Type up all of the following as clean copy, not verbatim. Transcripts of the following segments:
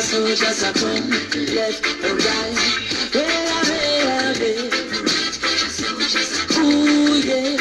soldiers are come, left and right. Ooh, yeah.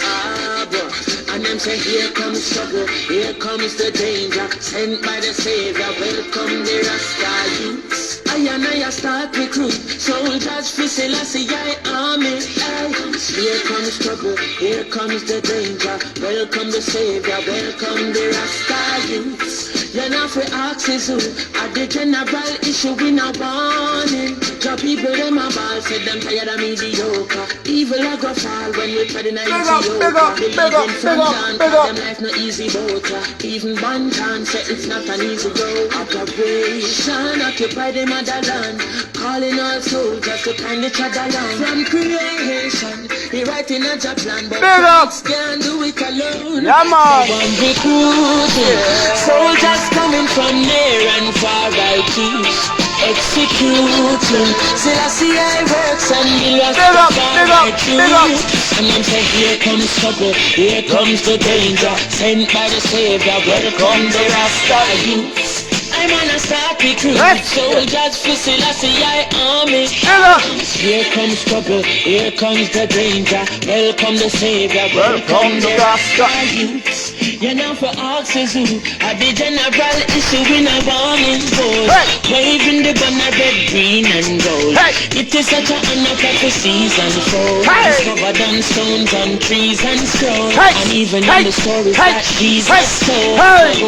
Ah, boy. And them say, here comes trouble, here comes the danger, sent by the Savior, welcome the Rasta youths. I and I start recruit, soldiers for Selassie, army. Here comes trouble, here comes the danger, welcome the Savior, welcome the Rasta youths. You're not for axes who at the general issue in a warning. The people them a ball, said them tired of mediocre. Evil a go fall when we tread in a Ethiopia. Believing from John, them life no easy boat. Even Bantan said it's not an easy road. Operation occupy the motherland, calling all soldiers to find each other land. From creation, he writing a job plan, but folks can't do it alone. One recruiting, soldiers coming from near and far by choose, executing. Selassie I works and the rest of by choose. And them say here comes trouble, here comes the danger, sent by the Savior, welcome the Rasta youths. I'm on a start recruit, soldiers for Selassie I army. Here comes trouble, here comes the danger, welcome the Savior, welcome the Rasta youths. You know for axes who at the general issue in a warning board, waving the banner red, green and gold. It is such an honor for the season fold. It's covered on stones, on trees and scrolls, and even in the stories that Jesus told.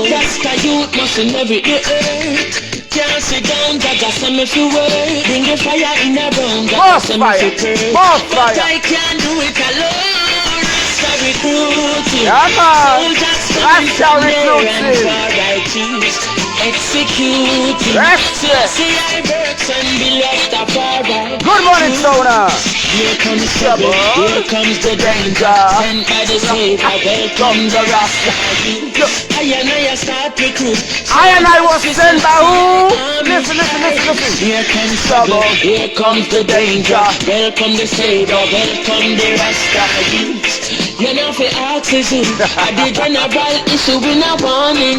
Rasta youth must inherit the earth. Can't sit down, just send me to work. Bring the fire in a room, just send me to earth. But I can't do it alone. Rasta recruiting, soldiers coming from there and far I choose, executing. See I works and be left afar. Good morning, Sona. Here comes trouble, here comes the danger, sent by the Savior, welcome the Rasta youths. I and I start recruit, I and I was sent by who? Listen. Here comes trouble, here comes the danger, welcome the Savior, welcome the Rasta youths. You know for axes who at the general issue in a warning.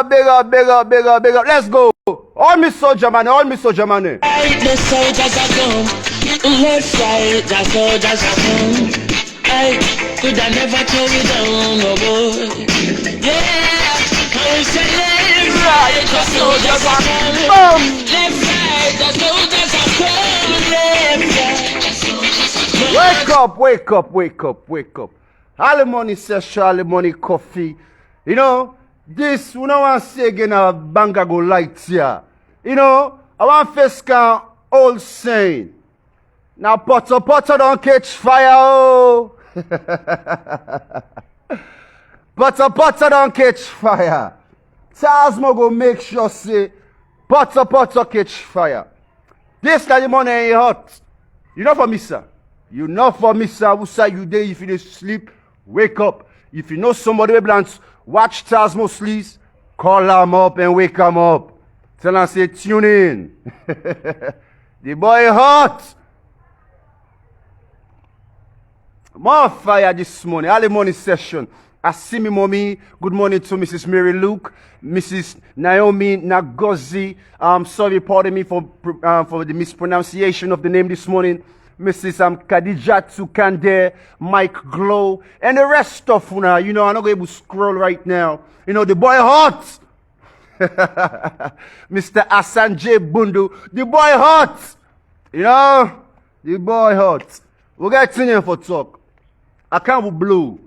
Big up. Let's go. All me soldier man. Right, the soldiers are gone. Left, right, the soldiers are gone. I could have never told you down, no boy. Yeah, I said left, right, the soldiers are gone. Left, right, the soldiers are gone. Left, right, the soldiers are gone. Wake up. All money session, all money coffee. You know, this, we don't want to say again a banger go light here. You know, I want first can old saying. Now potter don't catch fire, oh. Potter don't catch fire. Tasmo go make sure say, potter catch fire. This time the money ain't hot. You know for me, sir. You know for me, sir. Who say you there if you sleep, wake up. If you know somebody who plans watch Tasmo sleeps, call them up and wake them up. Tell them say tune in. The boy hot. More fire this morning. Early morning session. I see me mommy. Good morning to Mrs. Mary Luke, Mrs. Naomi Nagozi. Sorry, pardon me for the mispronunciation of the name this morning. Mrs. Khadija Tukande, Mike Glow, and the rest of una. You know, I'm not able to scroll right now. You know, the boy hot. Mr. Asanje Bundu, the boy hot. You know, the boy hot. We got in here for talk. I can't be blue.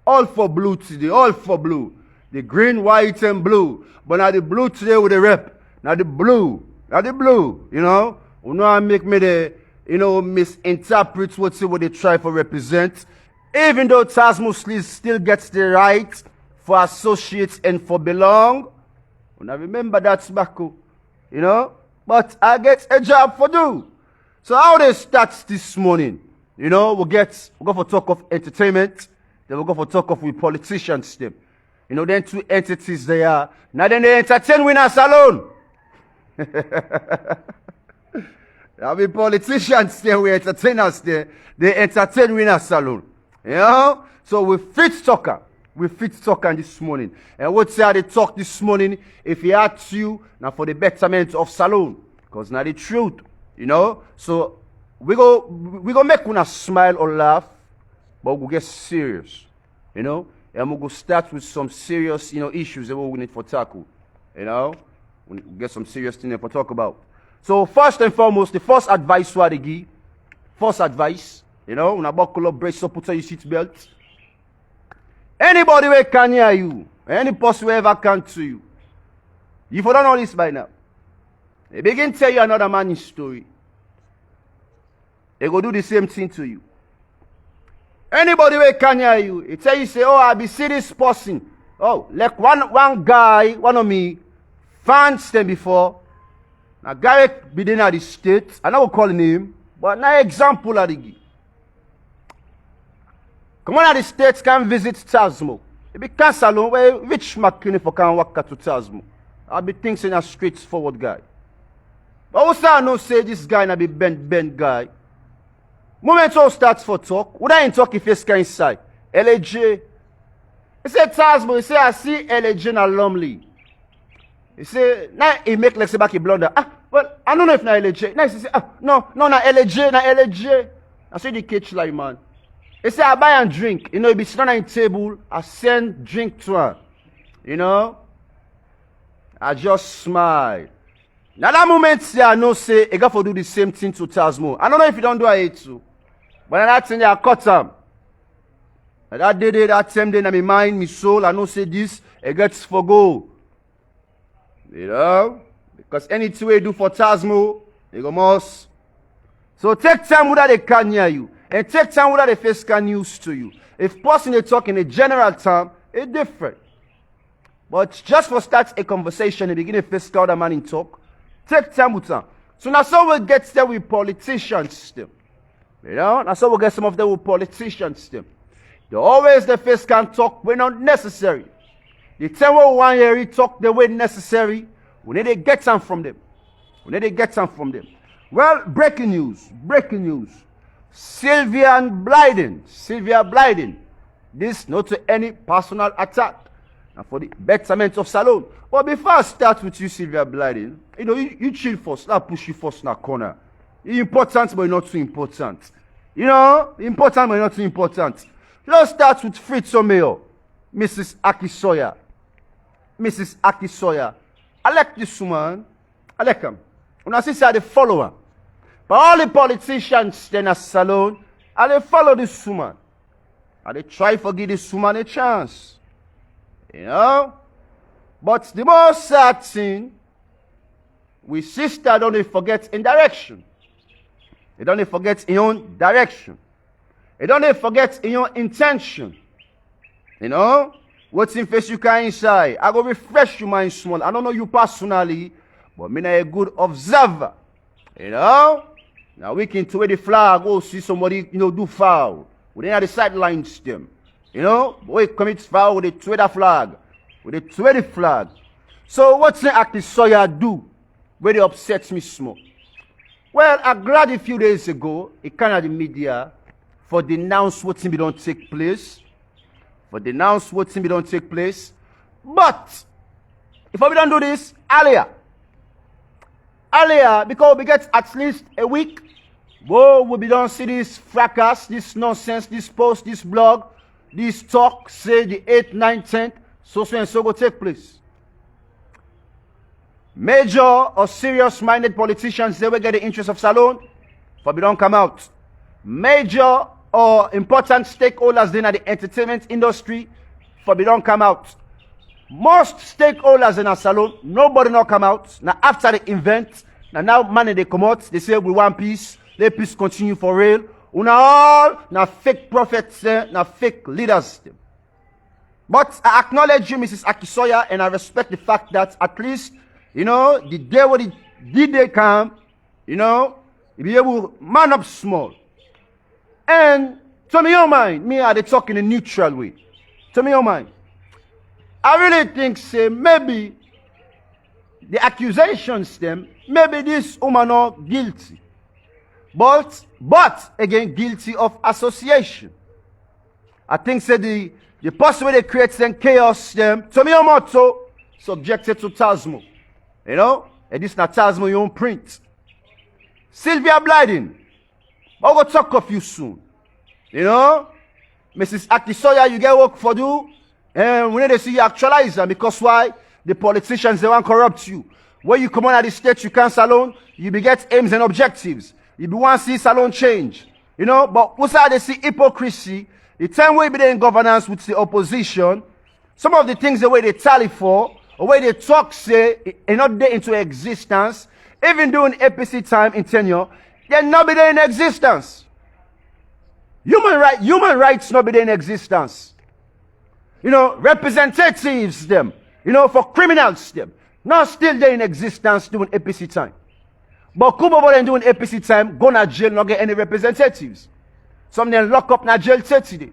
All for blue today. All for blue. The green, white, and blue. But now the blue today with the rep. Now the blue. You know, we know I make me the, you know, misinterpret what they try to represent. Even though Tasmo still gets the right for associates and for belong. And I remember that tobacco, you know. But I get a job for do. So how they start this morning? You know, we'll go for talk of entertainment. Then we'll go for talk of with politicians them. You know, then two entities they are. Now then they entertain winners alone. There'll be politicians there, we entertainers there. They entertain winners alone. You know? So we fit talker. we fit talking this morning. And what say they talk this morning, if he asks you, now for the betterment of Salone. Because now the truth, you know. So we go make una smile or laugh, but we'll get serious, you know. And we'll go start with some serious, you know, issues that we need for tackle, you know. We get some serious things to talk about. So first and foremost, the first advice what they give, first advice, you know, when I buckle up, brace up, put on your seatbelt. Anybody who can hear you, any person who ever can to you, you don't know this by now. They begin to tell you another man's story. They go do the same thing to you. Anybody who can hear you, they tell you, say, oh, I be see this person. Oh, like one guy, one of me, fans them before. Now, guy be in the States, I will call him, but now example of the give. Come on, the States can visit Tasmo. It be cancel where rich McKinney for can walk to Tasmo. I'll be thinking a straightforward guy. But also I know say this guy na be bend guy. Moment all starts for talk. Would I ain't talk if you can inside? LJ. He say Tasmo, he say I see LJ na Lumley. He say now he make like say back a blunder. Well, I don't know if na LJ. Now he say no na LJ. I say the catch like man. He say I buy and drink. You know, he be sitting on the table, I send drink to her. You know? I just smile. Now that moment say I know say I got to do the same thing to Tasmo. I don't know if you don't do it too. But that thing I cut him. And that day, that same day in my mind, my soul, I know say this, it gets for go. You know? Because anything we do for Tasmo, they go must. So take time whether they can hear you. And take time whether the face can use to you. If person they talk in a general term, it's different. But just for start a conversation, and begin a face call the man in talk, take time with them. So now so we'll get there with politicians still. You know, now so we'll get some of them with politicians still. They always the face can talk when not necessary. The time we want to talk the way necessary, we need to get some from them. Well, breaking news. Sylvia Blyden. This not to any personal attack. And for the betterment of Salone. But before I start with you, Sylvia Blyden, you know, you chill first, not push you first in the corner. You're important, but you're not too important. You know, important, but you're not too important. Let's start with Fritz Omeo, Mrs. Akisoya. I like this woman. I like him. When I say the follower. But all the politicians then at Salone, and they follow this woman. And they try to give this woman a chance. You know? But the most sad thing, we sister don't forget in direction. They don't forget in own direction. They don't forget in your intention. You know? What's in face you can inside. I go refresh your mind small. I don't know you personally, but me a good observer. You know? Now we can twist the flag, go see somebody, you know, do foul. We didn't have the sidelines them. You know? We commit foul with the Twitter flag. So what's the Akisoya do where they upsets me small? Well, I'm glad a few days ago, it kind of the media for denounce what thing don't take place. But if we don't do this earlier, because we get at least a week, we don't see this fracas, this nonsense, this post, this blog, this talk, say the 8th, 9th, 10th, so will take place. Major or serious-minded politicians, they will get the interest of Salone, but we don't come out. Major or important stakeholders in the entertainment industry, for we don't come out. Most stakeholders in our Salone, nobody not come out. Now after the event, now money they come out, they say we want peace, let peace continue for real. Una all now fake prophets, now fake leaders. But I acknowledge you, Mrs. Akisoya, and I respect the fact that at least, you know, the day when they come, you know, you be able to man up small. And to me, your mind, me are they talk in a neutral way. To me, your mind. I really think, say, maybe the accusations them, maybe this woman not guilty. But again, guilty of association. I think say the possible they create some chaos them. To me, motto subjected to Tasmo. You know? And this not Tasmo your own print. Sylvia Blyden. But we'll talk of you soon. You know? Mrs. Akisoya, you get work for do. And we need to see you actualize them. Because why? The politicians, they want to corrupt you. When you come on at the state, you can't salon. You be get aims and objectives. You be want to see salon change. You know? But what's how they see hypocrisy? The time we be there in governance with the opposition, some of the things the way they tally for, or way they talk say, are not there into existence. Even during APC time in tenure, they're not be there in existence. Human rights not be there in existence. You know, representatives them, you know, for criminals them, not still there in existence during APC time. But come over and doing APC time, go to jail, not get any representatives. Some then lock up in jail 30 days.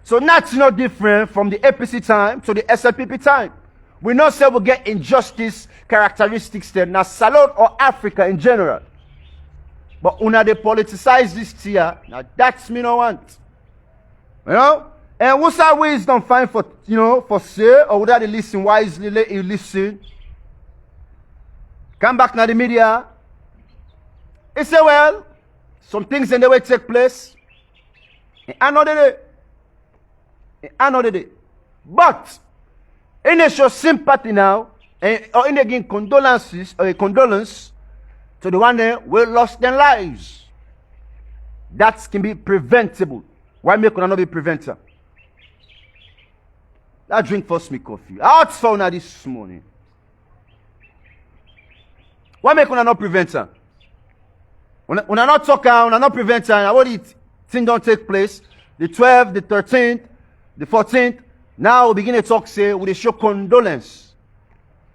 So that's not different from the APC time to the SLPP time. We not say we get injustice characteristics there, now Salon or Africa in general. But una they politicize this here, now that's me no want. You know? And what's our wisdom find for, you know, for say, or without they listen wisely, let you listen. Come back now the media. They say, well, some things in the way take place. Another day. But in a show sympathy now, or in again condolence to the one who lost their lives. That can be preventable. Why make una not be preventer? I drink first me coffee. Out for una this morning. Why make una not preventer? Una not talk, una not preventer. And what the thing don't take place. The 12th, the 13th, the 14th. Now we begin to talk, say, we show condolence.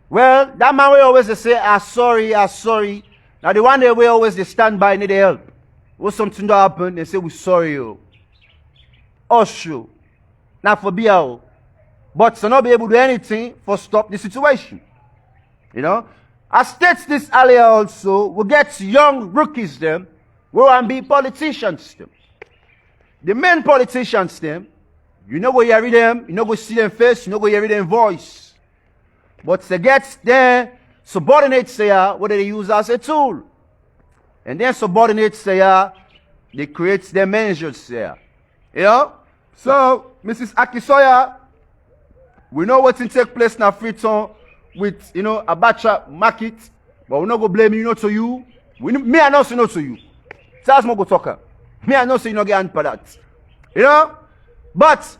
Well, that man will always say, sorry. Now the one day we always they stand by, need help. When something don't happen, they say, we sorry you. Sure. Not for BL. But to not be able to do anything for stop the situation. You know? I states this earlier also, we get young rookies them, we want to be politicians them. The main politicians them, you know go hear them, you know go see them face, you know go hear them voice. But they get their subordinates there, what they use as a tool. And then subordinates there, they create their managers there. You know? So, Mrs. Akisoya, we know what will take place in Freetown with, you know, Abacha market, but we're not going to blame you, not to you. Me, I know say not to you. That's more go talker. Me, I know say you not get hand for that. You know? But,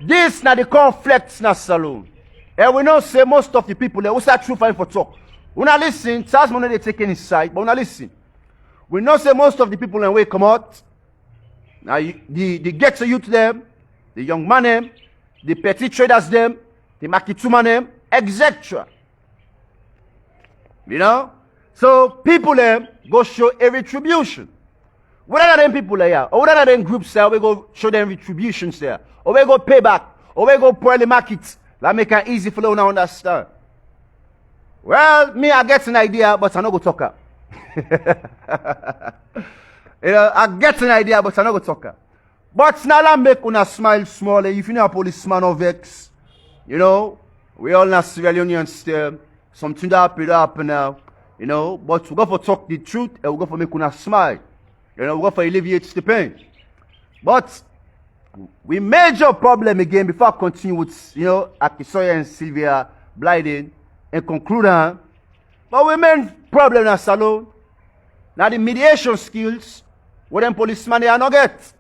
this na the conflicts na saloon. And we know say most of the people there, what's that true for talk? We not listen, that's money they take any side, but we not listen. We know say most of the people in way come out. Now, the get to youth them, the young man them, the petty traders them, the marketuma them, etc. You know? So people them go show a retribution. Whether them people there, or whether them groups there, we go show them retributions there. Or we go pay back, or we go pour the market. That make it easy for them to understand. Well, me I get an idea, but I no go talk. You know, I get an idea, but I no go talk. But now I make una smile small. If you know a policeman or vex, you know, we all in Sierra Leone still. Something that happen now, you know. But we go for talk the truth, and we go for make una smile. You know, we go for alleviate the pain. But we major problem again before I continue with, you know, Akisoya and Sylvia Blyden and conclude on. But we main problem in salon. Now the mediation skills, what them policemen they are not get.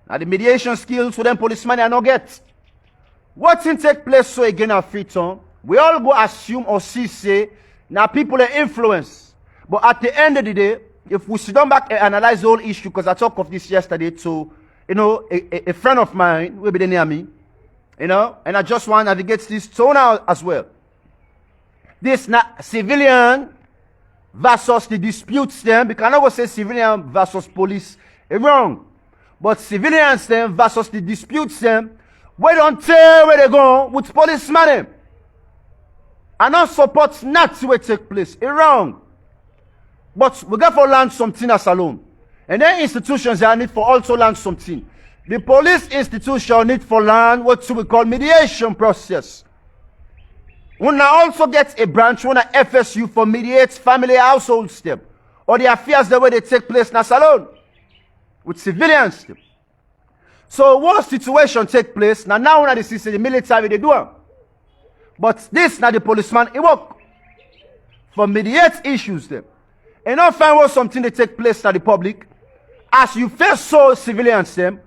Now the mediation skills, what them policemen they are not get. What in take place so again at Freetown, we all go assume or see say, now people are influence. But at the end of the day, if we sit down back and analyze the whole issue, because I talked of this yesterday to, you know, a friend of mine will be near me, you know, and I just want to navigate this tone out as well. This not civilian versus the disputes them, because I never say civilian versus police, it's wrong. But civilians them versus the disputes them, we don't tell where they go with policemen them. I don't support not to take place, it's wrong. But we got to learn something as alone. And then institutions they need for also learn something. The police institution need for learn what we call mediation process. We now also get a branch, one FSU for mediate family household step or the affairs the way they take place in a salon with civilians step. So what situation take place now when the system the military they do. But this now the policeman he work for mediate issues them. And not find what something they take place in the public. As you face so civilians them,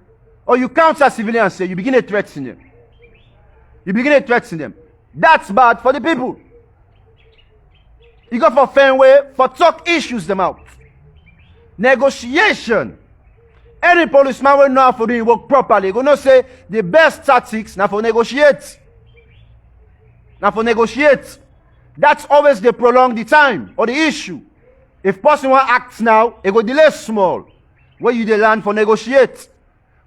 or you counter civilians them, you begin to threaten them. You begin to threaten them. That's bad for the people. You go for fair way for talk issues them out. Negotiation. Any policeman will know how to do work properly. Go not say the best tactics now for negotiate. Now for negotiate. That's always they prolong the time or the issue. If person want act now, it go delay small. Where you they learn for negotiate.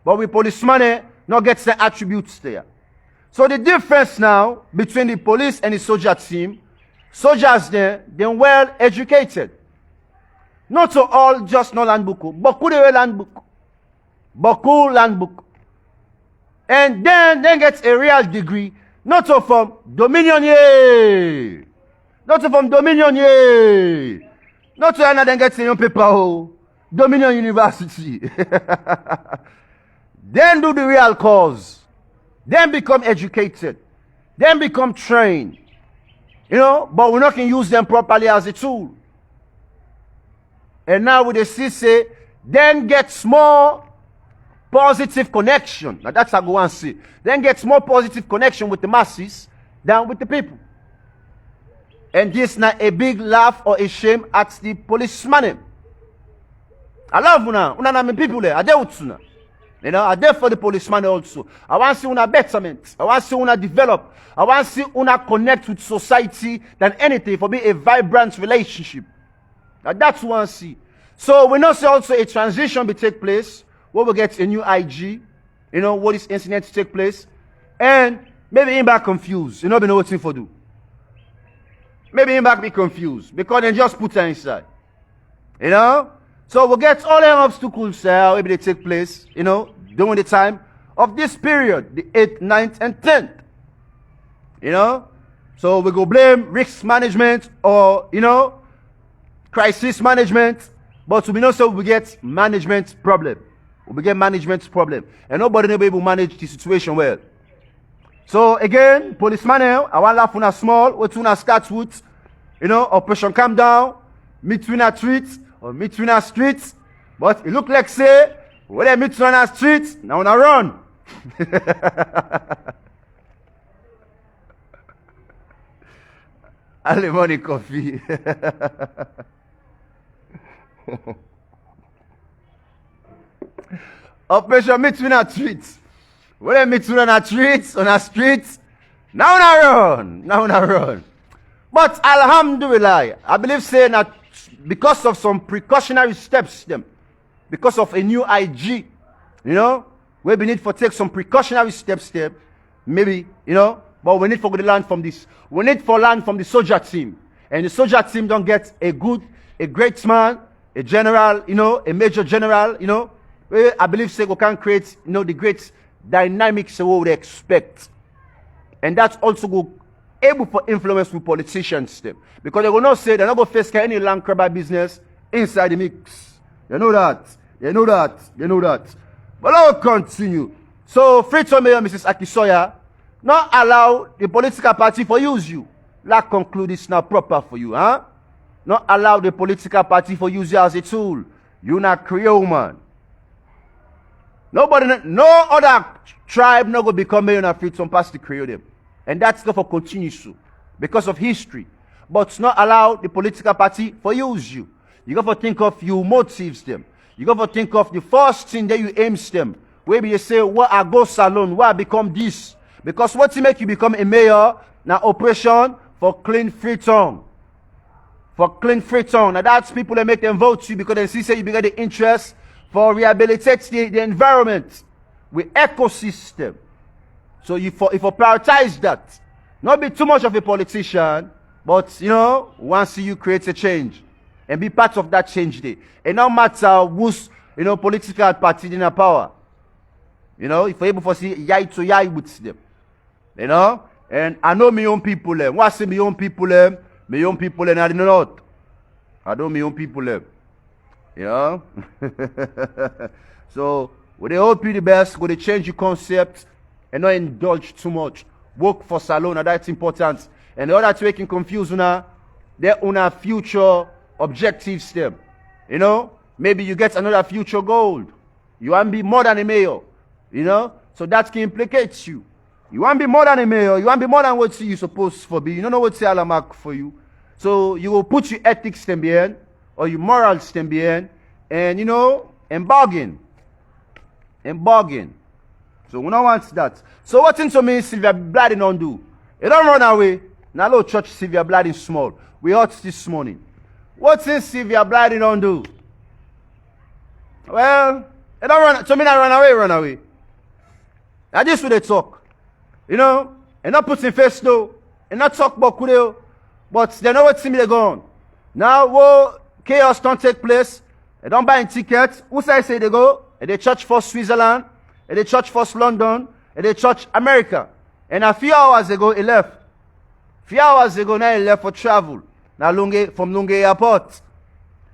But with policemen, not get the attributes there. So the difference now between the police and the soldier team, soldiers there, they're well educated. Not to all just no land book, but could they land book. Boku land book. And then they get a real degree, not to from Dominion ye. Not to from Dominion ye. Not to another get a young paper oh. Dominion University. Then do the real cause. Then become educated. Then become trained. You know, but we're not going to use them properly as a tool. And now with the CC, then gets more positive connection. Now that's how I go and see. Then gets more positive connection with the masses than with the people. And this not a big laugh or a shame at the policeman. I love una. Una na me people there. I there with una. You know, I there for the policeman also. I want to see una betterment. I want to see una develop. I want to see una connect with society than anything for me a vibrant relationship. Now that's what I see. So we know see also a transition will take place where we get a new IG. You know, what is incident to take place. And maybe him back confused. You know, we know what thing for do. Maybe him back be confused because they just put her inside. You know? So we'll get all the obstacles maybe they take place, you know, during the time of this period, the 8th, 9th, and 10th. You know? So we go blame risk management or, you know, crisis management. But to be honest, we get management problem. We get management problem. And nobody will be able to manage the situation well. So again, policeman, I want to laugh on a small, what to start with, you know, operation calm down, meet in a street, or meet in a street. But it look like say, when they meet in a street, now on a run. Alimony coffee. Operation meet in a street. When they meet on a street, now on a run. But alhamdulillah, I believe saying that because of some precautionary steps, because of a new IG, you know, where we need to take some precautionary steps there, maybe, you know, but we need to learn from this. We need to learn from the soldier team. And the soldier team don't get a great man, a general, you know, a major general, you know, where I believe say we can create, you know, the great dynamics what we expect. And that's also go able for influence with politicians them. Because they will not say they're not going to face any land grabber business inside the mix. They know that. But I'll continue. So Freedom Mayor Mrs. Akisoya not allow the political party for use you. That conclude it's not proper for you, huh? Not allow the political party for use you as a tool. You not Creole man. Nobody, no other tribe not going to become mayor and Freedom past the Creole them. And that's therefore continues to. Because of history. But not allow the political party for use you. You got to think of your motives them. You got to think of the first thing that you aims them. Maybe you say, well, I go salon, why I become this? Because what to make you become a mayor, now operation for clean free tongue. For clean free tongue. Now that's people that make them vote you because they see say you get the interest for rehabilitate the environment with ecosystem. So if you prioritize that, not be too much of a politician, but you know, once you create a change and be part of that change day. And no matter who's, you know, political party in power. You know, if you're able to see yai to yai with them. You know? And I know my own people them. What I say my own people them? My own people them, I don't know. I know my own people them. You know? So, we they hope you the best, we they change your concept and not indulge too much. Work for salon, and that's important. And the other two can confuse una, they're una future objectives them. You know? Maybe you get another future goal. You want to be more than a mayor. You know? So that can implicate you. You want to be more than a mayor. You want to be more than what you're supposed to be. You don't know what's alamak for you. So you will put your ethics them behind or your morals them behind and, you know, and bargain. And bargain. So we don't want that. So what into me Sylvia Bladin don't do? You don't run away. Now little church Sylvia Bladin small. We heard this morning. What's in Sylvia Bladin don't do? Well, you don't run. So me not run away. Now this what they talk. You know, and not put in face though, and not talk about Kudeo, but they know what see me they go on. Now, whoa, chaos don't take place. They don't buy tickets. Who say they go? And they church for Switzerland, and they church for London, and they church America. And a few hours ago, he left. Few hours ago, now he left for travel. Now, from Lunge Airport.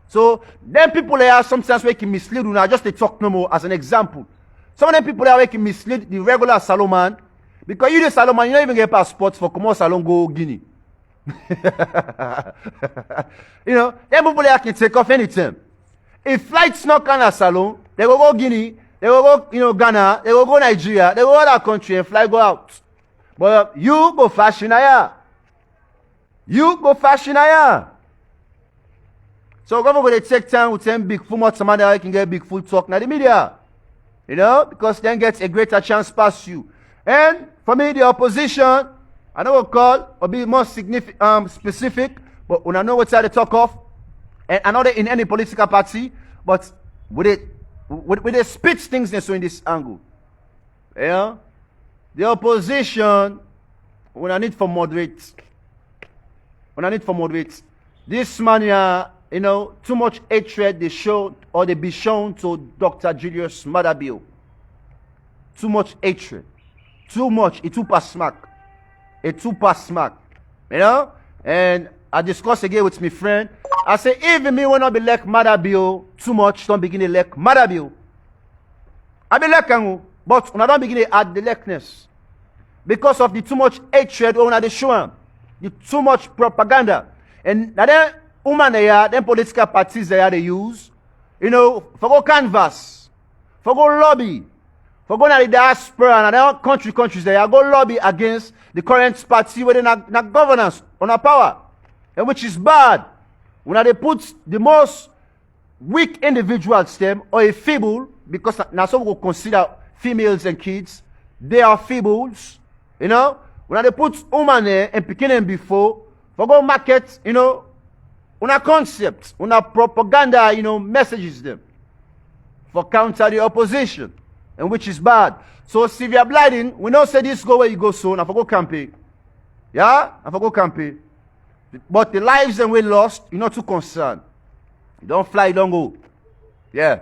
So, them people they are sometimes we can mislead. Now, just they talk no more as an example. Some of them people there we can mislead the regular Salomon. Because you the Salomon, you don't even get passports for come on Salon go Guinea. You know, them people there can take off anytime. If flights not come to Salon, they will go Guinea, they will go, you know, Ghana, they will go Nigeria, they will go other country and fly go out. But you go fashion here. You go fashion here. So government will take time with them big full much somebody I can get big full talk now the media. You know, because then gets a greater chance past you. And for me, the opposition, I know what call or be more specific, but when I know what's at the talk of, and I know that in any political party, but with it spit things in this angle. Yeah? The opposition, when I need for moderate. When I need for moderate. This man, you know, too much hatred they show or they be shown to Dr. Julius Madabio. Too much hatred. Too much. It too pass smack. It too pass smack. You know? And I discussed again with my friend. I say, even me will not be like Madabio too much, don't begin to like Madabio. I be like him, but when I don't begin to add the likeness. Because of the too much hatred when I show him. The too much propaganda. And now then, woman them political parties they use, you know, for go canvas, for go lobby, for go to the diaspora and other countries they go lobby against the current party where they not governance on a power, and which is bad. When they put the most weak individuals them or a feeble, because now some will consider females and kids, they are feebles, you know. When they put woman there and picking them before, for go market, you know, una concept, una propaganda, you know, messages them for counter the opposition, and which is bad. So Sylvia Bladin, we know say this go where you go soon, I for go campaign. Yeah? I for go campaign. But the lives that we lost, you're not too concerned. You don't fly, you don't go. Yeah.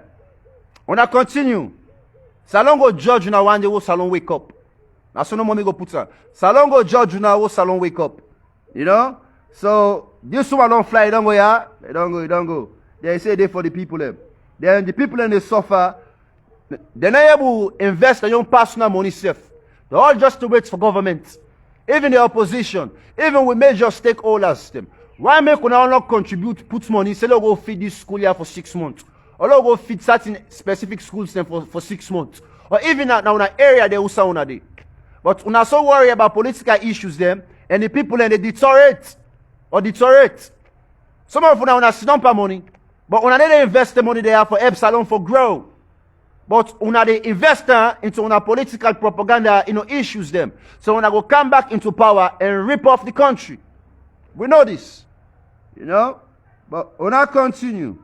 When I continue, Salon go judge now one day will Salon wake up. Now so no mommy go put her. Salon go judge now will Salon wake up. You know? So this woman don't fly, don't go, yeah? They don't go. They say they for the people them. Then the people they suffer. They're not able to invest their own personal money safe. They're all just to wait for government. Even the opposition, even with major stakeholders them. Why make we not contribute, put money, say, go feed this school here for 6 months. Or go feed certain specific schools them for 6 months. Or even now in an area they will sound a day. But we're not so worried about political issues them, and the people and they deteriorate. Some of them are sit down for money, but when they invest the money there for help salon for grow. But when they invest into political propaganda, you know, issues them. So when I go come back into power and rip off the country. We know this. You know? But when I continue.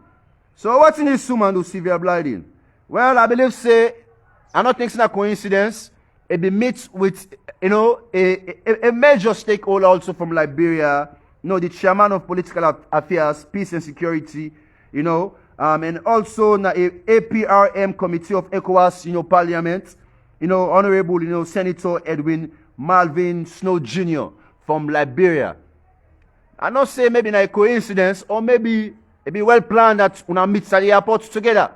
So what's in this woman do Sylvia Bladin? Well, I believe I don't think it's a coincidence. It be met with, you know, a major stakeholder also from Liberia. You know, the chairman of political affairs, peace and security, you know, and also na a APRM committee of ECOWAS, you know, parliament. Honorable, Senator Edwin Malvin Snow Jr. from Liberia. I not say maybe a coincidence, or maybe it be well planned that una meet at the airport together.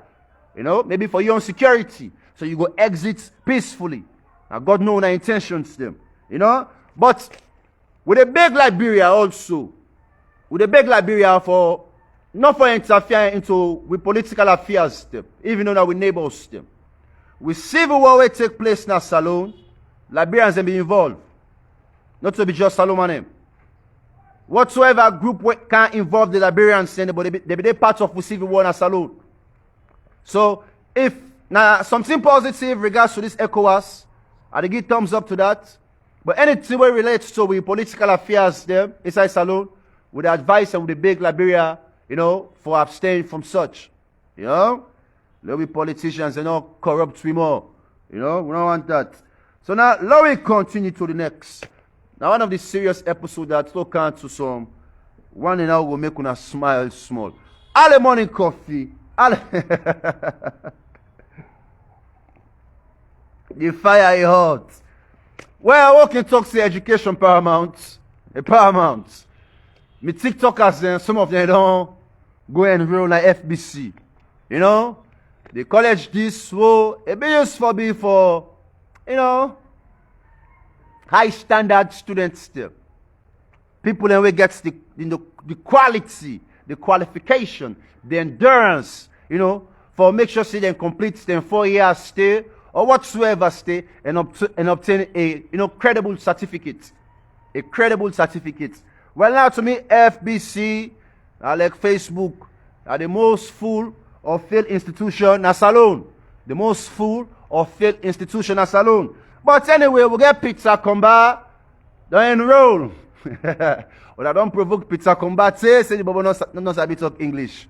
Maybe for your own security. So you go exit peacefully. And God knows their intentions them. But with a big Liberia also, with a big Liberia for not for interfering into with political affairs them, even though that we neighbors them. With civil war will take place in a salon, Liberians can be involved. Not to be just Salome and them. Whatsoever group can involve the Liberians, but they be part of the civil war in a salon. So if now something positive regards to this ECOWAS, I give thumbs up to that. But anything that relates to with political affairs there inside salon, with the advice and with the big Liberia, for abstaining from such. Let be politicians and not corrupt we more. We don't want that. So now let me continue to the next. Now one of the serious episodes that look to some one and now will make una smile small. All morning coffee. The fire is hot. Well, I can talk to education paramount. Paramount. Me TikTokers then, some of them don't go and enroll like FBC. The college this will it be used for high standard students still. People then will get the quality, the qualification, the endurance, for make sure they then complete them 4 years stay or whatsoever stay and obtain a credible certificate. A credible certificate. Well now to me FBC, like Facebook, are the most full or failed institution as alone. The most full or failed institution as alone. But anyway, we get Pizza Combat, don't enroll. Well, I don't provoke Pizza Combat, say the Bobo knows a bit of English.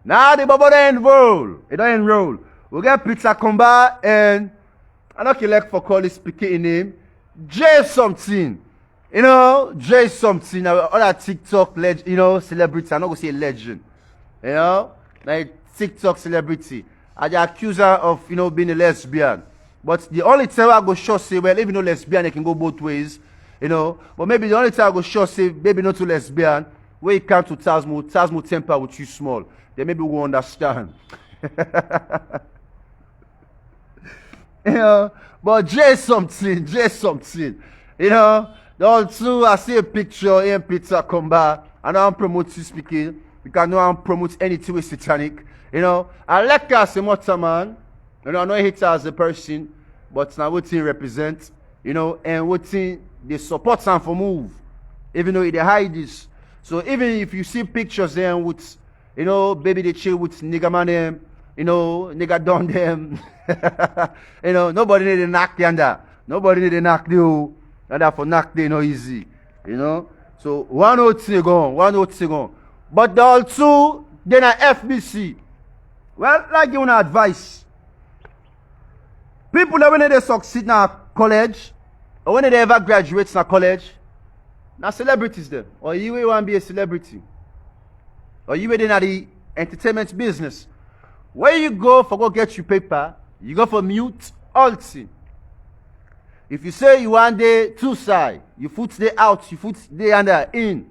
Now the Bobo don't enroll. It don't enroll. We get Pizza Combat and I don't like for call this speaking name. J something. J something. Other TikTok celebrity. I'm not gonna say legend. Like TikTok celebrity. Are they accuse her of being a lesbian? But the only time I go sure say, well, even though lesbian, it can go both ways, But maybe the only time I go sure say, maybe not to lesbian, where you come to Tasmo temper with you small. Then maybe we'll understand. But J something. Also, I see a picture in Pizza Combat, and I'm promoting speaking, because I know I'm promote anything with satanic. I like her as a mother man. I know hate her as a person, but now what he represents, and what they support him for move, even though they hide this. So even if you see pictures there with, baby they chill with nigga man them, nigga done them, nobody need to knock the under. Nobody need to knock you, and that for knock they no easy, So one old thing gone. But the all two, then a FBC. Well, like you want advice. People that when they succeed in college, or when they ever graduate in college, now celebrities there. Or you want to be a celebrity. Or you within the entertainment business. Where you go for go get your paper, you go for mute, all thing. If you say you want the two side, you foot the out, you foot the under in.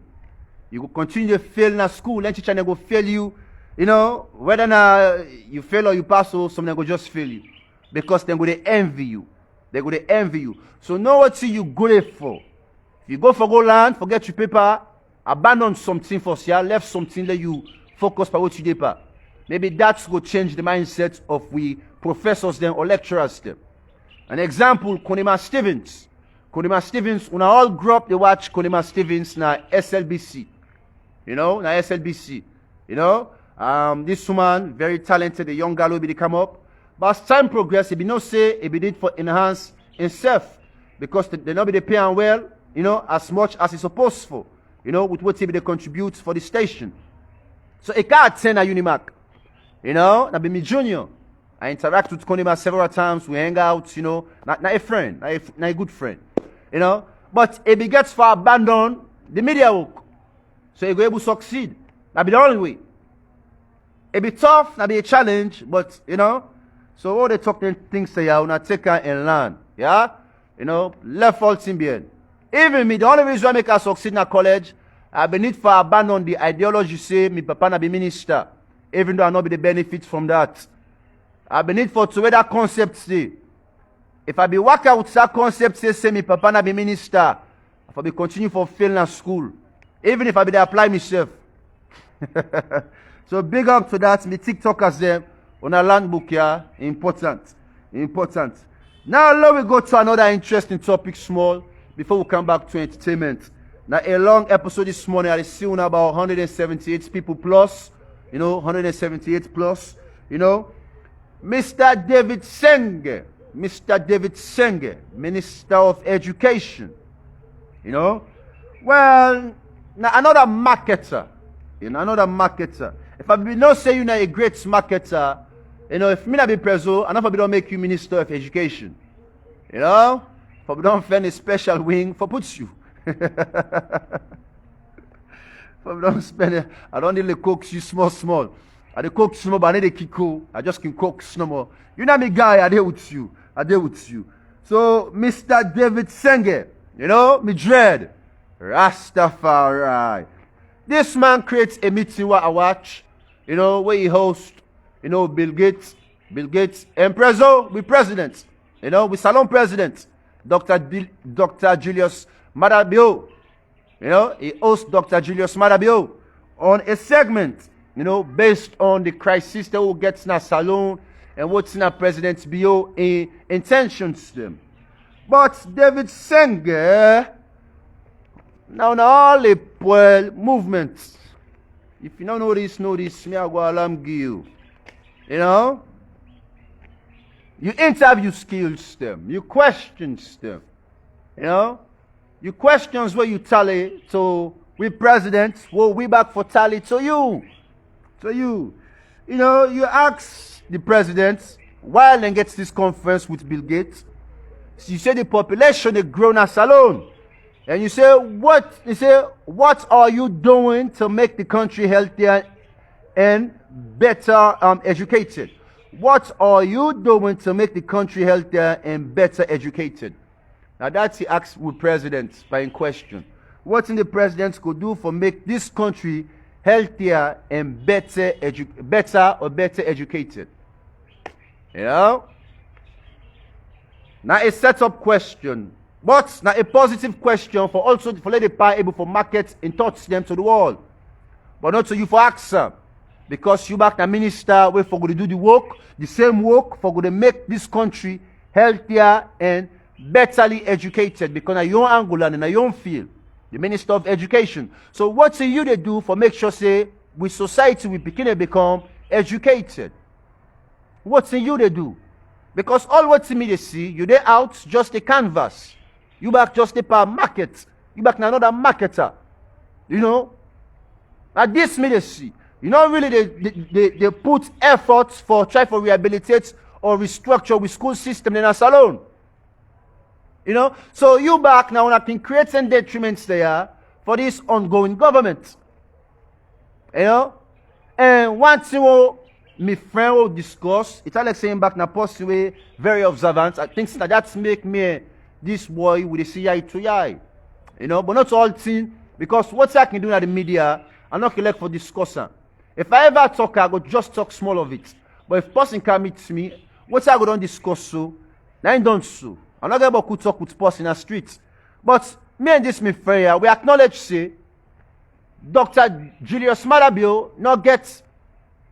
You will continue to fail in school, then teacher go fail you. Whether you fail or you pass, or someone will just fail you. Because then go they envy you. They go they envy you. So know what you good for. If you go for go land, forget your paper, abandon something for year, left something that you focus on what you paper. Maybe that's going to change the mindset of we professors then or lecturers then. An example, Konima Stevens. Konima Stevens, when I all grew up, they watch Konima Stevens na SLBC. Na SLBC. This woman, very talented, a young girl will be come up. But as time progresses, it be no say, it be did for enhance himself. Because they not be paying well, as much as it's supposed for. With what they contribute for the station. So it can't attend a Unimac. That be me junior. I interact with Konima several times. We hang out, not a friend, not a good friend. But if he gets for abandon, the media work. So he go able to succeed. That be the only way. It be tough, that be a challenge, but So all they talking things say, yeah, not take her and learn. Yeah? You know, left all team behind. Even me, the only reason I make her succeed in college, I be need for abandon the ideology say me papa na be minister. Even though I not be the benefits from that. I be need for to where that concept say. If I be work out with that concept say me papa na be minister, if I be continue for failing at school. Even if I be dey apply myself. So big up to that. Me TikTokers them on a land book here. Important. Important. Now let we go to another interesting topic small before we come back to entertainment. Now a long episode this morning. I see about 178 people plus. You know, 178 plus. You know. Mr. David Senge. Mr. David Senge, Minister of Education. You know. Well, now another marketer. You know, another marketer. If I be not say you know a great marketer, you know, if me not be preso, and if I don't make you Minister of Education. You know? If I don't find a special wing for puts you. If I don't spend it, I don't need to cook you small. I dey cook small, but I need to kick. I just can cook no more. You know me guy, I deal with you. So, Mr. David Senge, you know, me dread. Rastafari. This man creates a meeting where I watch, you know, where he hosts, you know, Bill Gates, and Prezo, we president, you know, we salon president, Dr. Julius Madabio, you know, he hosts Dr. Julius Madabio on a segment, you know, based on the crisis that will get in a salon and what's in a President Bio intentions them. But David Senge, now all the poor movements. If you don't know this, me I go alarm you. You know? You interview skills them. You questions them. You know? You questions where you tally to we presidents, well, we back for tally to you. You know, you ask the president while they gets this conference with Bill Gates. So you say the population they grown us alone. And you say, what are you doing to make the country healthier and better educated? What are you doing to make the country healthier and better educated? Now that's the ask with president by in question. What in the president could do for make this country healthier and better educated? You know? Now a set-up question. But now a positive question for also for let the power able for market and touch them to the world. But not to you for answer. Because you back the minister where for going to do the work, the same work for going to make this country healthier and betterly educated. Because now your angle and your own field. The Minister of Education. So what's you they do for make sure say with society we begin to become educated? What's you they do? Because all what's me they see, you they out just a canvas. You back just a per market. You back another marketer. You know? Now this me they see. You know really they put efforts for try for rehabilitate or restructure with school system in a salon. You know? So you back now have been creating detriments there for this ongoing government. You know? And one thing my friend will discuss, it's like saying back now possibly very observant. I think that's make me this boy with the see eye to eye. You know, but not all thing, because what I can do at the media, I'm not collect for discussion. If I ever talk, I go just talk small of it. But if person can meet me, what I go don't discuss so, now I don't so. I'm not going to talk with person in the street. But me and this my friend here, we acknowledge say Dr. Julius Madabio not get,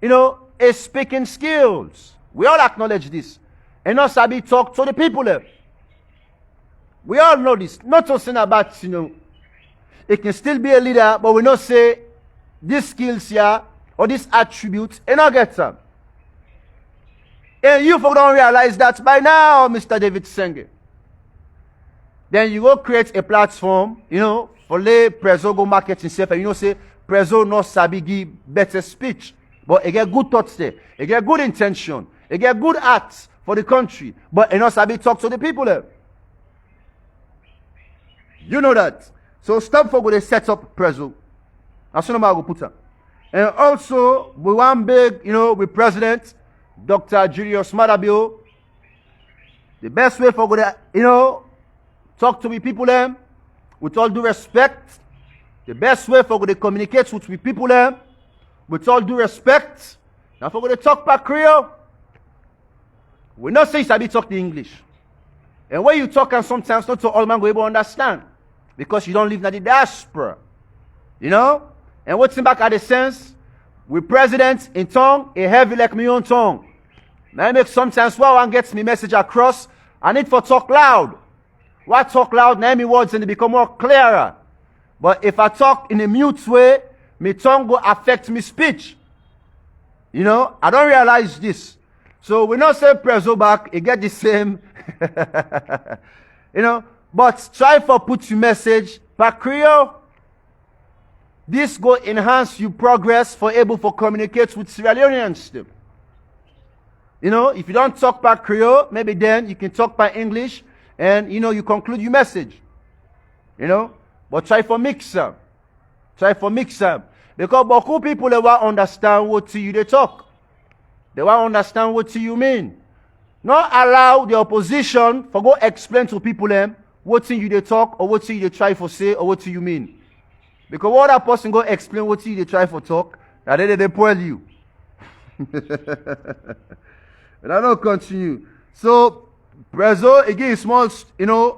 you know, a speaking skills. We all acknowledge this. And not sabi talk to the people there. We all know this. Not to say about, you know, it can still be a leader, but we not say these skills here or these attributes and not get them. And you folk don't realize that by now, Mr. David Senge. Then you go create a platform, you know, for lay Prezo go market himself, and you know say Prezo not sabi give better speech. But he get good thoughts there. He get good intention. He get good acts for the country. But he not sabi talk to the people there. You know that. So stop for go they set up Prezo. As soon as I go put her. And also we want big, you know, with president, Dr. Julius Madabio. The best way for good, talk to the people them with all due respect. The best way for good to communicate with the people them with all due respect. Now for good to talk back Creole. We not say you talk the English. And when you talk and sometimes not to all man go able to understand. Because you don't live in the diaspora. And what's in back at the sense, we president in tongue, a heavy like me own tongue. Now I make sometimes while one gets me message across, I need for talk loud. Why talk loud? Now my words and they become more clearer. But if I talk in a mute way, my tongue will affect my speech. I don't realize this. So we not say preso back, it get the same. But try for put your message back Creole. This go enhance your progress for able to communicate with Sierra Leoneans. If you don't talk back Creole, maybe then you can talk by English and, you conclude your message. But try for mix them. Try for mix them. Because beaucoup people, they want understand what to you they talk. They want understand what to you mean. Not allow the opposition for go explain to people them what to you they talk or what to you they try for say or what to you mean. Because what that person go explain what to you they try for talk, and then they spoil you. And I don't continue. So, Prezo, again, small,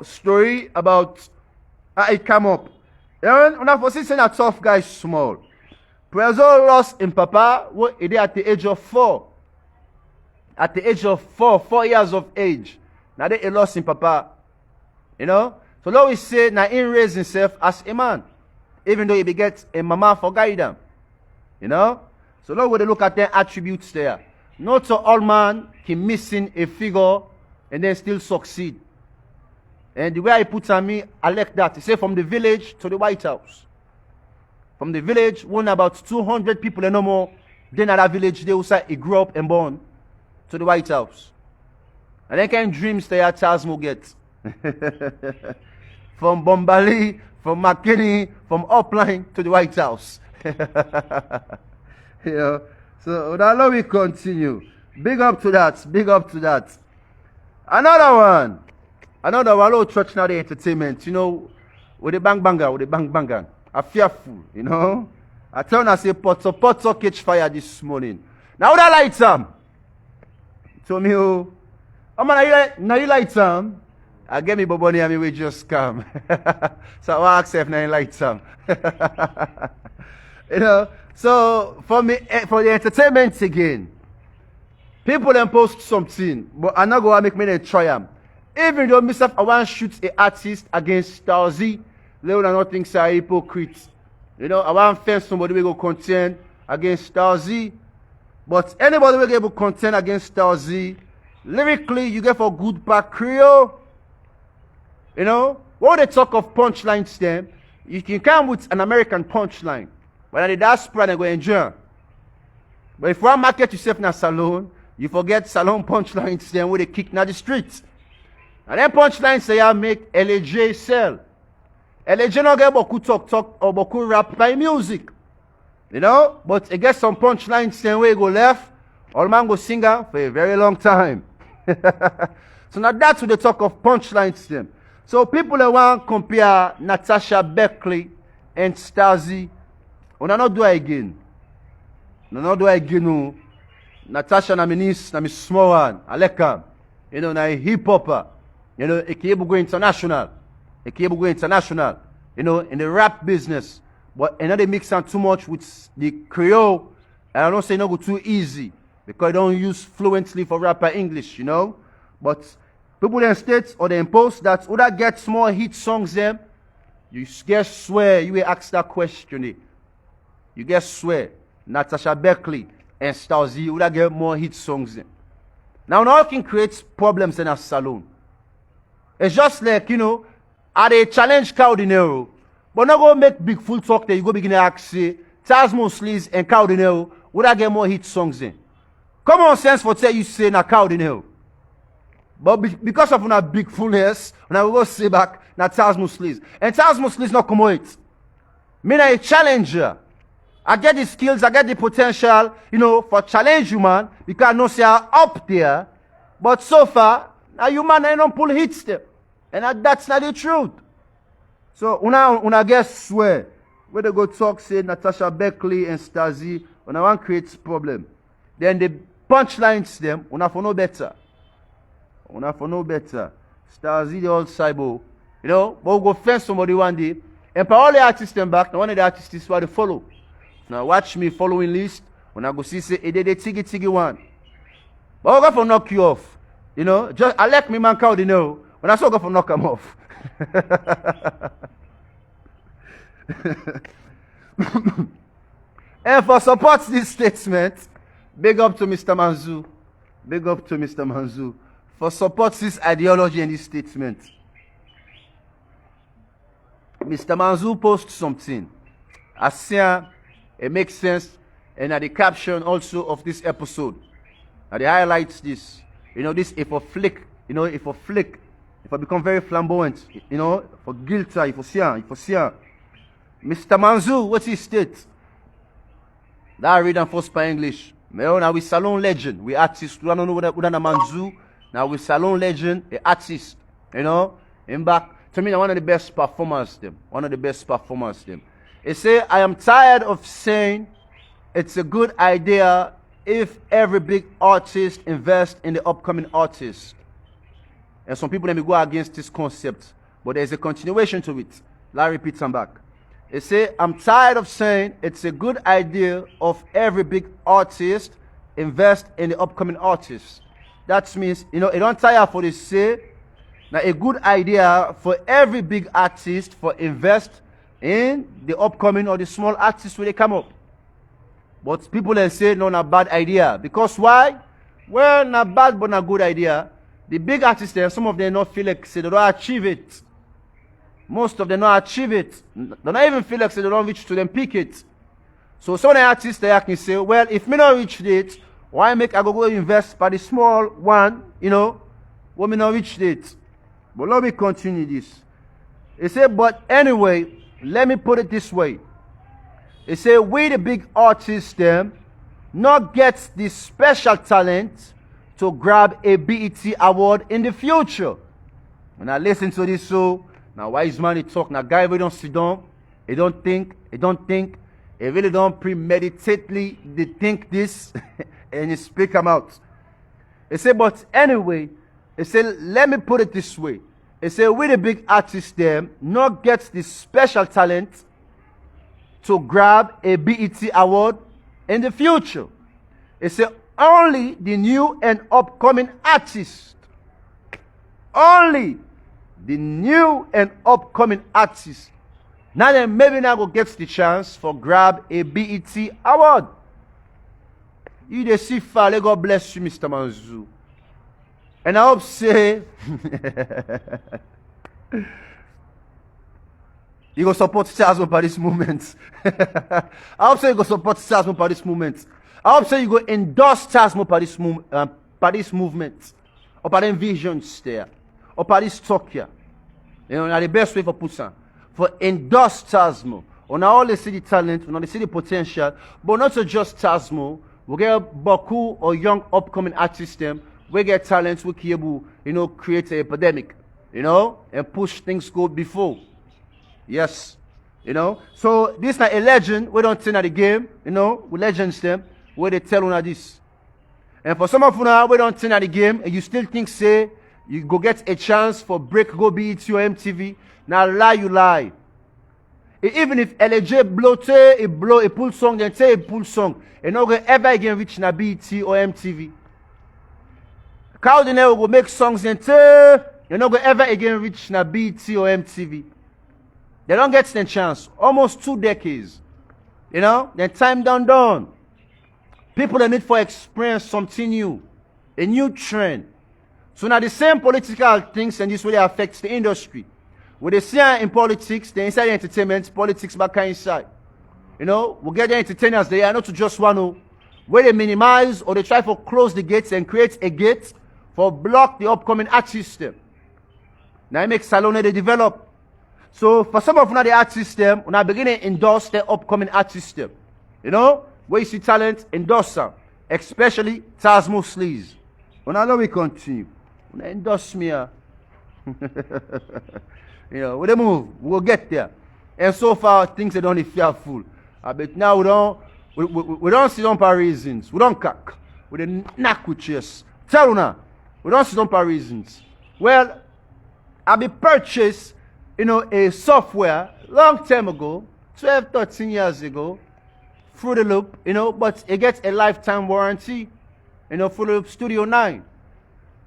story about how it come up. And when I was saying a tough guy small. Prezo lost in Papa at the age of 4. At the age of 4 years of age. Now they lost in Papa. So now we say, now he raised himself as a man. Even though he begets a mama for guidance. So now we look at their attributes there. Not to all man can missing a figure and then still succeed. And the way I put on me, I like that. He said from the village to the White House. From the village, one about 200 people and no more. Then at that village, they also he grew up and born to the White House. And then kind of dreams that Tasmo gets. From Bombali, from McKinney, from Upline to the White House. So now we continue. Big up to that. Big up to that. Another one, little church now the entertainment, with the bang banger. I fearful, I tell you, I say, Poto catch fire this morning. Now that light some. To me, now you light some. I get me Boboni and me we just come. So I accept now you light some. So for the entertainment again, people then post something, but I'm not going to make me try them. Even though myself I want to shoot an artist against Star Z, they will not think so hypocrite. I want to find somebody will go contend against Star Z. But anybody will get able to contend against Star Z, lyrically you get for good back Creole. When they talk of punchlines then, you can come with an American punchline. But in the diaspora, they go enjoy. But if you want to market yourself in a salon, you forget salon punchlines then where they kick in the streets. And then punchlines say I make LAJ sell. LAJ not get beaucoup talk or beaucoup rap by music. But I get some punchlines then where you go left, all man go singer for a very long time. So now that's what they talk of punchlines then. So people that want to compare Natasha Beckley and Stasi. We not do it again. We not do it again. No. Natasha na my niece, na my small one. I like her. Na a hip hopper. It can able go international. It can able go international. In the rap business. But they mix on too much with the Creole. And I don't say no go too easy. Because I don't use fluently for rapper English, But people in states or they impose that would that get small hit songs them, you just swear you will ask that question. You get swear Natasha Beckley and Stasi would that get more hit songs them. Now can create problems in a salon. It's just like, are they challenge Cardinero, but not go make big full talk there, you go begin to ask say Tasmo Sleaze and Cardinero would that get more hit songs then. Common sense for tell you say na Cardinero. But because of una big fullness, now we go say back na Tasmo Sleaze. And Tasmo Sleaze not come out. Me na a challenger. I get the skills, I get the potential, for challenge you, man. Because I know say I'm up there. But so far, now you man I don't pull hits them. And that's not the truth. So una guess swear. Where they go talk, say Natasha Beckley and Stasi, una want create problem. Then the punchlines them, una for no better. Una for no better. Stasi the old cybo. But we'll go find somebody one day. And for all the artists them back, now one of the artists is what they follow. Now watch me following list. When I go see say it did a tiggy one. But I'll go for knock you off. Just I like me man cow, when I saw go for knock him off. And for support this statement, big up to Mr. Manzu. Big up to Mr. Manzu. For support this ideology and this statement. Mr. Manzu posts something. I see it makes sense. And at the caption also of this episode. And they highlights this. This if a flick, if I become very flamboyant, for guilty, if I see. Mr. Manzu, what's his state? That I read and first by English. Now we salon legend, we artist. We don't know what a Manzu. Now we salon legend, a artist. In back. To me, one of the best performers them. One of the best performers them. They say, I am tired of saying it's a good idea if every big artist invests in the upcoming artist. And some people let me go against this concept, but there's a continuation to it. Larry repeats them back. They say, I'm tired of saying it's a good idea of every big artist invest in the upcoming artist. That means, it don't tire for this say, now a good idea for every big artist for invest in the upcoming or the small artists when they come up. But people then say, no, not bad idea. Because why? Well, not bad, but not good idea. The big artists there, some of them not feel like say they don't achieve it. Most of them don't achieve it. They don't even feel like say they don't reach to them peak it. So some of the artists there can say, well, if me not reach it, why make I go invest by the small one, when me not reach it? But let me continue this. They say, but anyway, let me put it this way. They say, we the big artists them not get the special talent to grab a BET award in the future. When I listen to this, so now wise man he talk, now guy we don't sit down, he don't think, he really don't premeditately they think this and he speak them out. They say, but anyway, they say, let me put it this way. They say, we the big artists them not get the special talent to grab a BET award in the future. They say, only the new and upcoming artists. Only the new and upcoming artists. Now then maybe now go get the chance for grab a BET award. You dey see far, God bless you, Mr. Manzu. And I hope say you go support Charles by this moment. I hope say you go support Charles by this moment. I hope say you go endorse Charles by this movement. Or by them visions there. Or by this talk here. Now the best way for put some. For endorse Tasmo. On all they see the talent, on they see the potential, but not so just Tasmo. We get Baku or young upcoming artists them. We get talents we can able, create an epidemic, and push things good before. Yes. So this not a legend. We don't think at the game, we legends them where they tell on this. And for some of you now, we don't think at the game and you still think say you go get a chance for break go BET or MTV. Now lie you lie. Even if LJ blow a pull song, then say a pull song, and not gonna ever again reach na BET or MTV. Cardinal will make songs and say you're not gonna ever again reach na BET or MTV. They don't get the chance. Almost 2 decades. Then time done. People that need for experience something new, a new trend. So now the same political things and this really affects the industry. What they see in politics, the inside the entertainment, politics back inside. We get the entertainers there, not to just one where they minimize or they try to close the gates and create a gate for block the upcoming art system. Now it makes salon they develop. So for some of the art system, when I begin to endorse the upcoming art system. You know, where you see talent, endorse them. Especially Tasmo Sleaze. When I know we continue, when I endorse me, you know, with the move, we'll get there. And so far, things are only fearful. But now we don't see them for reasons. We don't cack. We don't knock with chest. Tell you now, we don't see them for reasons. Well, I be purchased, you know, a software long time ago, 12, 13 years ago, through the loop, you know, but it gets a lifetime warranty, you know, through the loop Studio 9.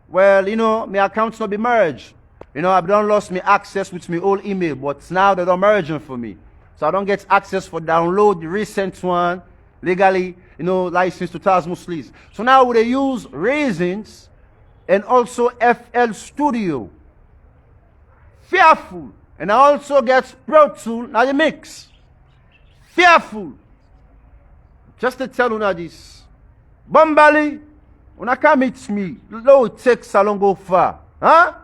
Well, you know, my account's not be merged. You know, I've done lost my access with my old email, but now they're not merging for me. So I don't get access for download the recent one, legally, you know, licensed to Tasmo Sleaze. So now they use Raisins and also FL Studio. Fearful. And I also get Pro Tool, now the mix. Fearful. Just to tell you now this. Bombali, when I come meet me, low takes along go far. Huh?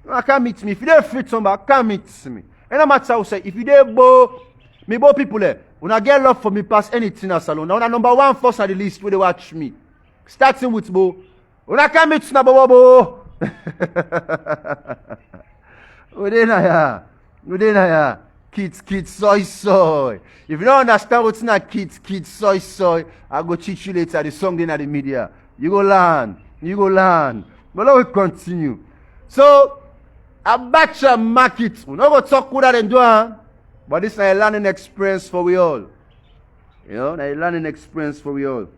When I come meet me, if you don't fit somebody, come meet me. And no matter how say, if you don't bow, me bow people there, when I get love for me past anything in salon, now number one first on the list where they watch me. Starting with Bo. When I come meet Bo. Udena kids, soy. If you don't understand what's not kids, soy, I go teach you later the song in the media. You go learn. But let me continue. So, I batch a market. We're not going to talk with that and do it. But this is a learning experience for we all. You know, a learning experience for we all.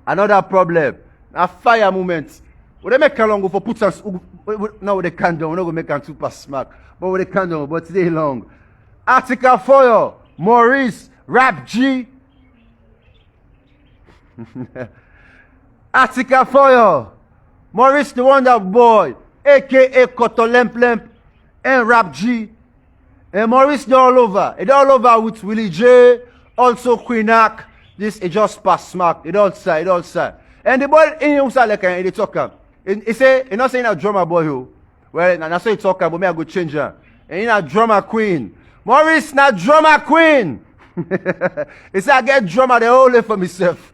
Another problem. A fire moment. We don't make a long for put us. No, with the candle. We're not going to make a super smack. But with the candle, but today long. Article for you. Maurice, Rap G. Article for you. Maurice the Wonder Boy, a.k.a. Koto Lemp Lemp, and Rap G. And Maurice the all over. It all over with Willie J, also Queenak. This is just past smack. It all side. And the boy in himself like in the talker. He say, he not saying a drummer boy who. Well, and I say talker, but me I go change her. And he a drummer queen. Maurice not drummer queen. He say I get drummer the whole way for myself.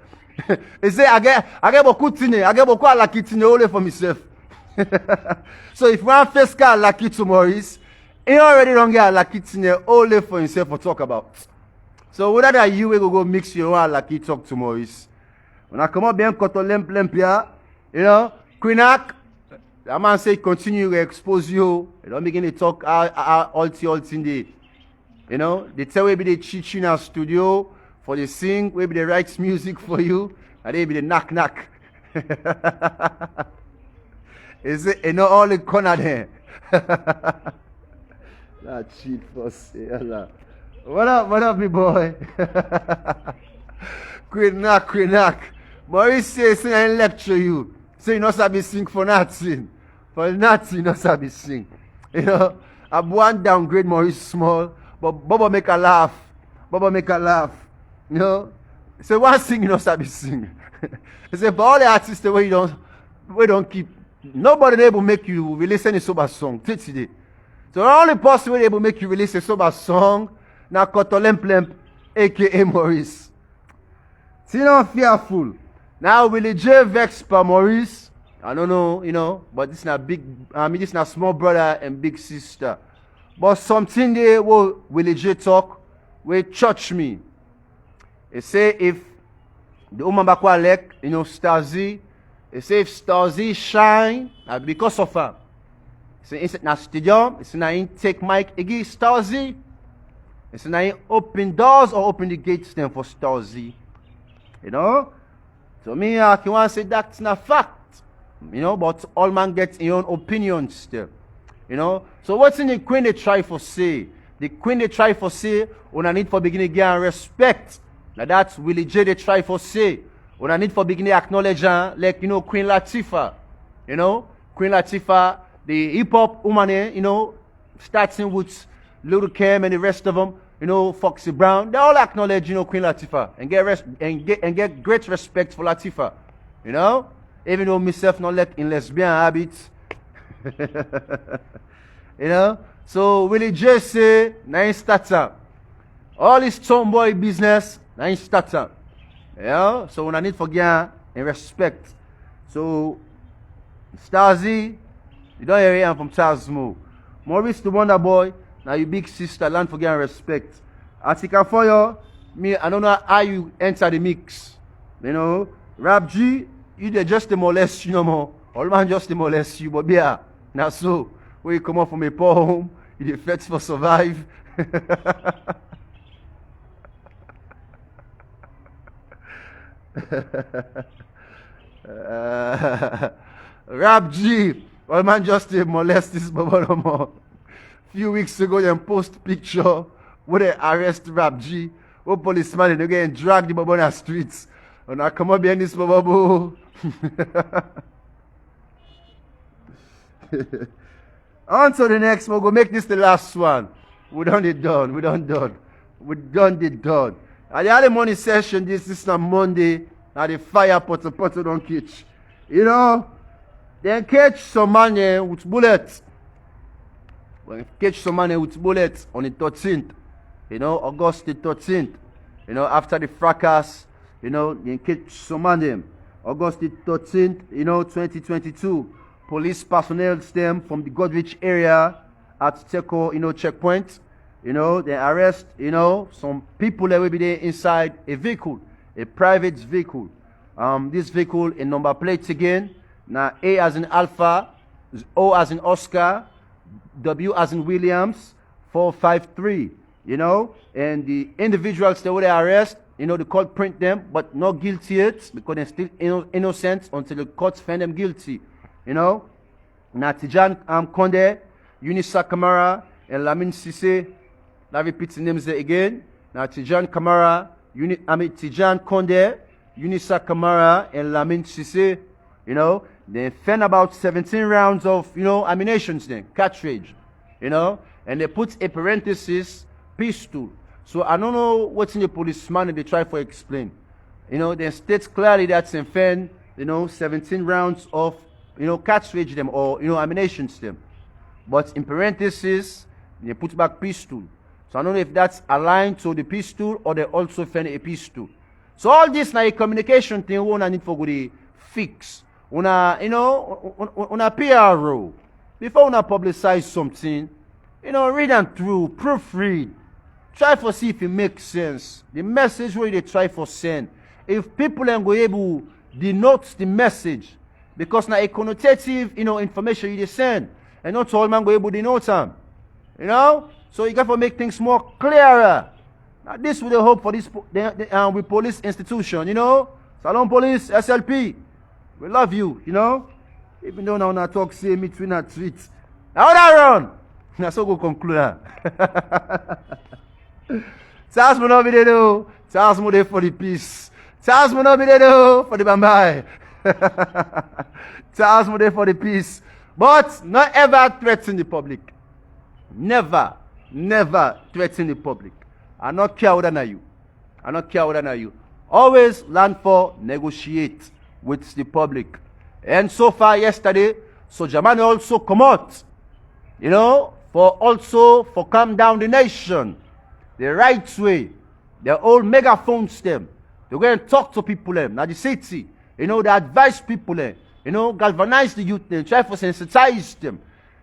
He say I get beaucoup tine, I get beaucoup lucky tine only for myself. So if one face car lucky to Maurice, he already don't get lucky tine only for himself to talk about. So whether that you will go mix your own lucky talk to Maurice. When I come up bien koto lemp here, you know, Queenak, that man say continue to expose you. You don't begin to talk all in the, you know, they tell you they cheat in our studio. For the sing, maybe they write music for you, and they be the knock. Is it, you know, all the corner there? That cheat for sale. What up, me boy? Queenak. Maurice says, I lecture you. So you know, sabi sing for nothing. For nothing, you know, sabi sing. You know, I want downgrade Maurice small, but Bobo make a laugh. You know, so one sing, you know, sabi sing. He said, but all the artists, the way you don't keep, nobody able to make you release any sober song today. So the only person who able to make you release a sober song, now Koto Lemp, aka Maurice. See, you know, fearful. Now Willie J vex per Maurice. I don't know, you know, but this is not big. This is not small brother and big sister. But something there will Willie J talk will touch me. They say if the woman bakwa elect, you know, Starzy, they say if Starzy shine, because of her. It's na stadium, it's na in take mic against Starzy. It's na in open doors or open the gates then for Starzy. You know? So me, I can want to say that's not fact. You know, but all man gets your own opinions still. You know? So what's in the Queen they try for say? The Queen they try for say, on a need for beginning again respect. Now that's Willie J they try for say. On a need for beginning acknowledge, like, you know, Queen Latifah. You know? Queen Latifah, the hip-hop woman, you know, starting with Lil Kim and the rest of them, you know, Foxy Brown, they all acknowledge, you know, Queen Latifah and get great respect for Latifah. You know? Even though myself not like in lesbian habits. You know? So Willie J say, nice starter. All this tomboy business, Now in starter. Yeah, so when I need for and respect. So Stazzy, you don't hear him from Tasmo. Maurice the Wonder Boy, now you big sister, land for and respect. Atika for you, me, I don't know how you enter the mix. You know, Rap G, you they just demolest you no more. All man just demolest you, but yeah, now so when you come up from a poor home, you dey fight for survive. Rap G, all man just molest this bubble no more. Few weeks ago, them post picture where they arrest Rap G. Oh, policeman, they get drag the bubble on the streets. And I come up behind this bubble. On to the next one. We'll make this the last one. We done it done. We done it done. At the early morning session, this is on Monday. Now the fire pot don't catch. You know, they catch some man with bullets. When catch some man with bullets on the 13th. You know, August the 13th. You know, after the fracas, you know, they catch some man August the 13th, you know, 2022. Police personnel stem from the Godrich area at Teko, you know, checkpoint. You know, they arrest, you know, some people that will be there inside a vehicle, a private vehicle. This vehicle in number plates again. Now A as in Alpha, O as in Oscar, W as in Williams, 453. You know, and the individuals that were arrested, you know, the court print them, but not guilty yet because they're still innocent until the court find them guilty. You know, now Tijan Konde, Unisa Kamara, and Lamin Sisse. I repeat the names there again. Now Tijan Kamara, Tijan Konde, Unisa Kamara, and Lamin Sisse. You know, they found about 17 rounds of, you know, ammunitions then, cartridge. You know, and they put a parenthesis, pistol. So I don't know what's in the policeman they try to explain. You know, they state clearly that they found, you know, 17 rounds of, you know, cartridge them or, you know, ammunitions them. But in parentheses, they put back pistol. So I don't know if that's aligned to the pistol or they also found a pistol. So all this now a communication thing we need for good fix. Una, you know, una PRO. Before una publicize something, you know, read and through, proofread. Try for see if it makes sense. The message where they try for send. If people ain't go able to denote the message, because now a connotative, you know, information you send, and not all man go able to denote them. You know? So you got to make things more clearer. Now this with the hope for this with police institution, you know? Salon Police, SLP. We love you, you know? Even though now I talk say me between our tweets. Now that run! Now so go conclude that. Charles me no be there though. Charles me there for the peace. Charles me no be there though for the bambai. Charles me there for the peace. But not ever threaten the public. Never threaten the public. I not care whether you. I not care whether you. Always learn for negotiate with the public. And so far yesterday, so Germany also come out, you know, for calm down the nation. The right way. They're all megaphones them. They go and talk to people them. Now the city, you know, they advise people them. You know, galvanize the youth them, try for sensitize them.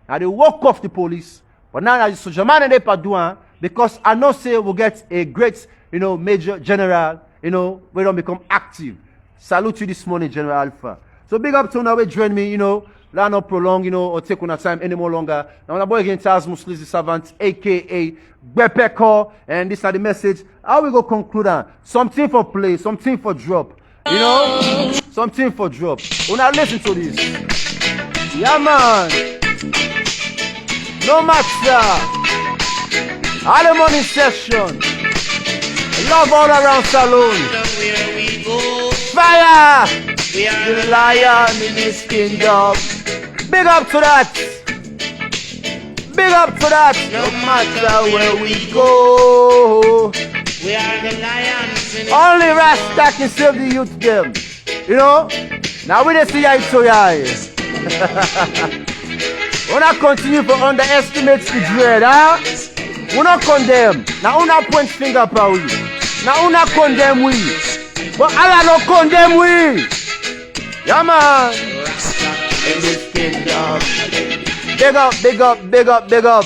Now they walk off the police. But now so Germany they Padua, because I know say we'll get a great, you know, major general, you know, we don't become active. Salute you this morning, General Alpha. So big up to now we join me, you know, let not prolong, you know, or take on our time any more longer. Now my boy again Charles Muslims the Servant, aka Bepeko, and this is the message. How we go conclude on? Something for play, something for drop. You know? Something for drop. When I listen to this. Yeah man. No matter. All the morning session. Love all around saloon. Fire! We are the lion in his kingdom. Big up to that. Big up to that. No matter where we go. We are the lions in his only Rasta can save the youth them. You know? Now we just see eye to eye. We not continue to underestimate the dread, huh? We not condemn. Now we not point finger at we. Now una condemn we. But Allah don't condemn we. Yeah, man. In this kingdom. Big up, big up, big up, big up.